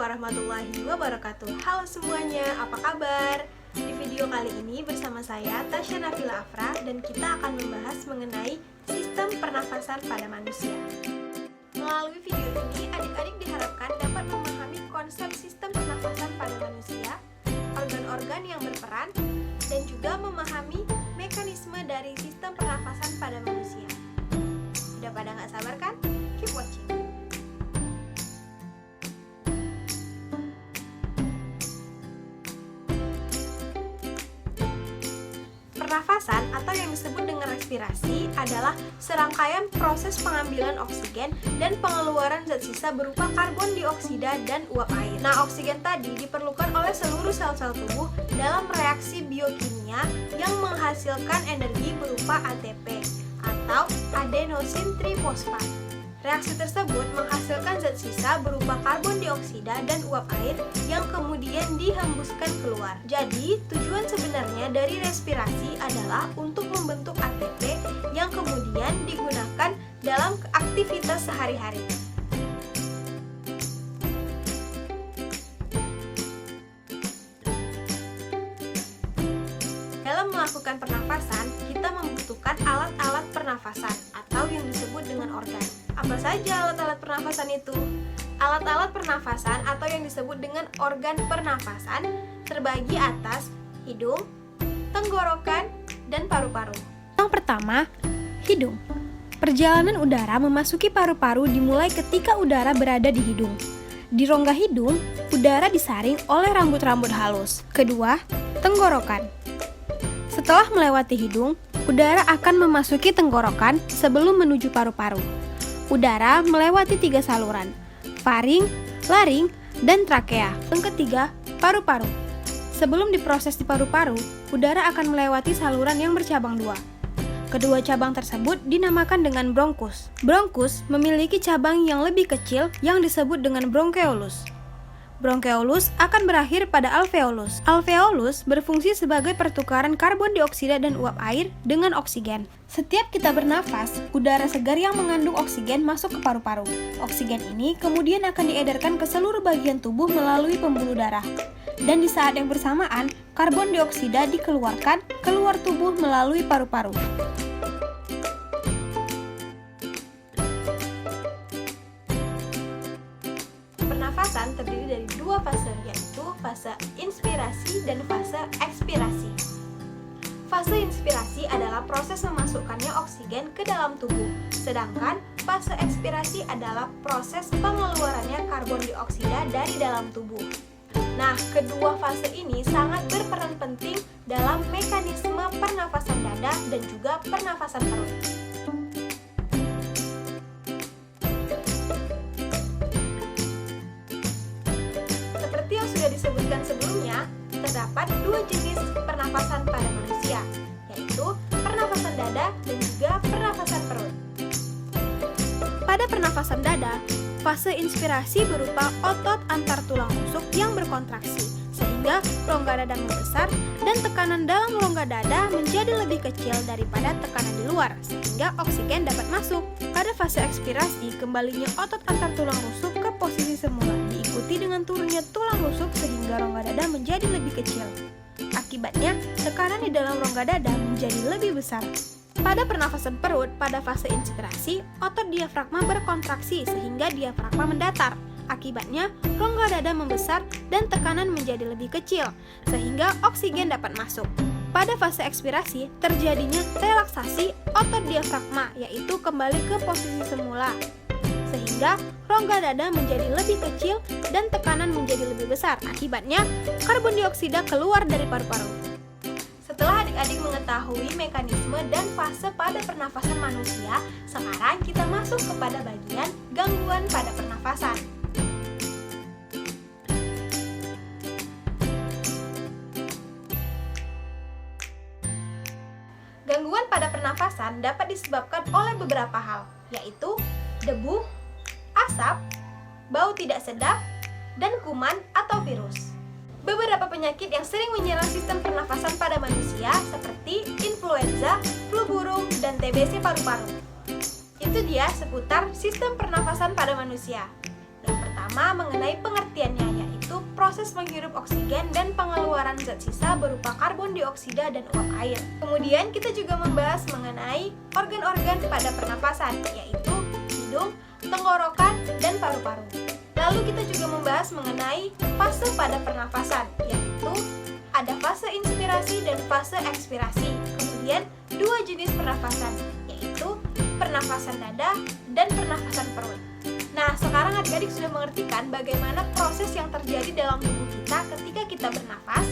warahmatullahi wabarakatuh. Halo semuanya, apa kabar? Di video kali ini bersama saya Tasya Nafila Afra dan kita akan membahas mengenai sistem pernafasan pada manusia. Melalui video ini, adik-adik diharapkan dapat memahami konsep sistem pernafasan pada manusia, organ-organ yang berperan, dan juga memahami mekanisme dari sistem pernafasan pada manusia. Udah pada nggak sabar kan? Keep watching! Pernafasan atau yang disebut dengan respirasi adalah serangkaian proses pengambilan oksigen dan pengeluaran zat sisa berupa karbon dioksida dan uap air. Nah, oksigen tadi diperlukan oleh seluruh sel-sel tubuh dalam reaksi biokimia yang menghasilkan energi berupa ATP atau adenosin trifosfat. Reaksi tersebut menghasilkan zat sisa berupa karbon dioksida dan uap air yang kemudian dihembuskan keluar. Jadi, tujuan sebenarnya dari respirasi adalah untuk membentuk ATP yang kemudian digunakan dalam aktivitas sehari-hari. Dalam melakukan pernafasan, kita membutuhkan alat-alat pernafasan atau yang disebut dengan organ. Apa saja alat-alat pernafasan itu? Alat-alat pernafasan atau yang disebut dengan organ pernafasan terbagi atas hidung, tenggorokan, dan paru-paru. Yang pertama, hidung. Perjalanan udara memasuki paru-paru dimulai ketika udara berada di hidung. Di rongga hidung, udara disaring oleh rambut-rambut halus. Kedua, tenggorokan. Setelah melewati hidung, udara akan memasuki tenggorokan sebelum menuju paru-paru. Udara melewati 3 saluran, faring, laring, dan trakea. Yang ketiga, paru-paru. Sebelum diproses di paru-paru, udara akan melewati saluran yang bercabang 2. Kedua cabang tersebut dinamakan dengan bronkus. Bronkus memiliki cabang yang lebih kecil yang disebut dengan bronkeolus. Bronkeolus akan berakhir pada alveolus. Alveolus berfungsi sebagai pertukaran karbon dioksida dan uap air dengan oksigen. Setiap kita bernafas, udara segar yang mengandung oksigen masuk ke paru-paru. Oksigen ini kemudian akan diedarkan ke seluruh bagian tubuh melalui pembuluh darah. Dan di saat yang bersamaan, karbon dioksida dikeluarkan keluar tubuh melalui paru-paru. Pernafasan terdiri dari 2 fase, yaitu fase inspirasi dan fase ekspirasi. Fase inspirasi adalah proses memasukkannya oksigen ke dalam tubuh, sedangkan fase ekspirasi adalah proses pengeluarannya karbon dioksida dari dalam tubuh. Nah, kedua fase ini sangat berperan penting dalam mekanisme pernafasan dada dan juga pernafasan perut. Seperti yang sudah disebutkan sebelumnya, terdapat 2 jenis pernafasan pada manusia, yaitu pernafasan dada dan juga pernafasan perut. Pada pernafasan dada, fase inspirasi berupa otot antar tulang rusuk yang berkontraksi, sehingga rongga dada membesar dan tekanan dalam rongga dada menjadi lebih kecil daripada tekanan di luar, sehingga oksigen dapat masuk. Pada fase ekspirasi, kembalinya otot antar tulang rusuk ke posisi semula, diikuti dengan turunnya tulang rusuk sehingga rongga dada menjadi lebih kecil. Akibatnya, tekanan di dalam rongga dada menjadi lebih besar. Pada pernafasan perut, pada fase inspirasi, otot diafragma berkontraksi sehingga diafragma mendatar. Akibatnya, rongga dada membesar dan tekanan menjadi lebih kecil, sehingga oksigen dapat masuk. Pada fase ekspirasi, terjadinya relaksasi otot diafragma, yaitu kembali ke posisi semula, sehingga rongga dada menjadi lebih kecil dan tekanan menjadi lebih besar. Akibatnya, karbon dioksida keluar dari paru-paru. Setelah adik-adik mengetahui mekanisme dan fase pada pernafasan manusia, sekarang kita masuk kepada bagian gangguan pada pernafasan. Gangguan pada pernafasan dapat disebabkan oleh beberapa hal, yaitu debu, asap, bau tidak sedap, dan kuman atau virus. Beberapa penyakit yang sering menyerang sistem pernafasan pada manusia seperti influenza, flu burung, dan TBC paru-paru. Itu dia seputar sistem pernafasan pada manusia. Yang pertama mengenai pengertiannya, yaitu proses menghirup oksigen dan pengeluaran zat sisa berupa karbon dioksida dan uap air. Kemudian kita juga membahas mengenai organ-organ pada pernafasan, yaitu hidung, tenggorokan, dan paru-paru. Lalu kita juga membahas mengenai fase pada pernafasan, yaitu ada fase inspirasi dan fase ekspirasi. Kemudian dua jenis pernafasan, yaitu pernafasan dada dan pernafasan perut. Nah, sekarang adik-adik sudah mengerti kan bagaimana proses yang terjadi dalam tubuh kita ketika kita bernafas?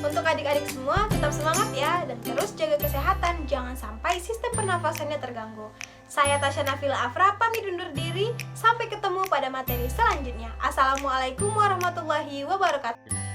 Untuk adik-adik semua, tetap semangat ya, dan terus jaga kesehatan, jangan sampai sistem pernafasannya terganggu. Saya Tasya Nafila Afra, pamit undur diri, sampai ketemu pada materi selanjutnya. Assalamualaikum warahmatullahi wabarakatuh.